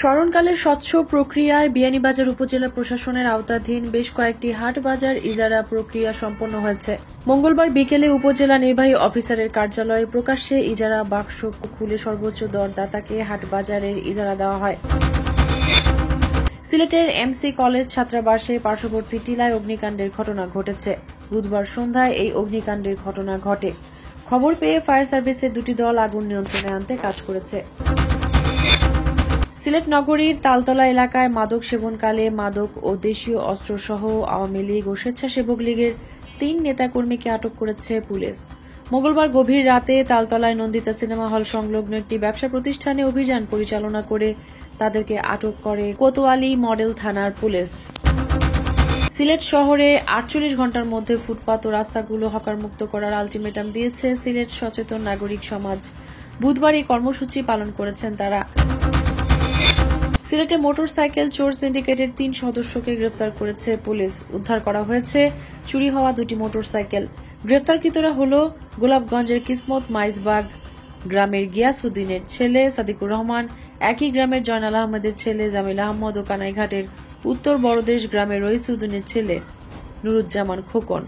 স্মরণকালের স্বচ্ছ প্রক্রিয়ায় বিয়ানীবাজার উপজেলা প্রশাসনের আওতাধীন বেশ কয়েকটি হাট বাজার ইজারা প্রক্রিয়া সম্পন্ন হয়েছে। মঙ্গলবার বিকেলে উপজেলা নির্বাহী অফিসারের কার্যালয়ে প্রকাশ্যে ইজারা বাক্স খুলে সর্বোচ্চ দরদাতাকে হাট বাজারের ইজারা দেওয়া হয়। সিলেটের এমসি কলেজ ছাত্রাবাসে পার্শ্ববর্তী টিলায় অগ্নিকাণ্ডের ঘটনা ঘটেছে। বুধবার সন্ধ্যায় এই অগ্নিকাণ্ডের ঘটনা ঘটে। খবর পেয়ে ফায়ার সার্ভিসের দুটি দল আগুন নিয়ন্ত্রণে আনতে কাজ করেছে। সিলেট নগরীর তালতলা এলাকায় মাদক সেবনকালে মাদক ও দেশীয় অস্ত্রসহ আওয়ামী লীগ ও স্বেচ্ছাসেবক লীগের 3 নেতাকর্মীকে আটক করেছে পুলিশ। মঙ্গলবার গভীর রাতে তালতলায় নন্দিতা সিনেমা হল সংলগ্ন একটি ব্যবসা প্রতিষ্ঠানে অভিযান পরিচালনা করে তাদেরকে আটক করে কোতোয়ালি মডেল থানার পুলিশ। সিলেট শহরে 48 ঘণ্টার মধ্যে ফুটপাত ও রাস্তাগুলো হকারমুক্ত করার আলটিমেটাম দিয়েছে সিলেট সচেতন নাগরিক সমাজ। বুধবার এই কর্মসূচি পালন করেছেন তারা। সিলেটে মোটরসাইকেল চোর সিন্ডিকেটের 3 সদস্যকে গ্রেফতার করেছে পুলিশ। উদ্ধার করা হয়েছে চুরি হওয়া 2টি মোটরসাইকেল। গ্রেফতারকৃতরা হল গোলাপগঞ্জের কিসমত মাইজবাগ গ্রামের গিয়াসউদ্দিনের ছেলে সাদিকুর রহমান, একই গ্রামের জয়নাল আহমেদের ছেলে জামিল আহমদ ও কানাইঘাটের উত্তর বড়দেশ গ্রামের রইসউদ্দিনের ছেলে নুরুজ্জামান খোকন।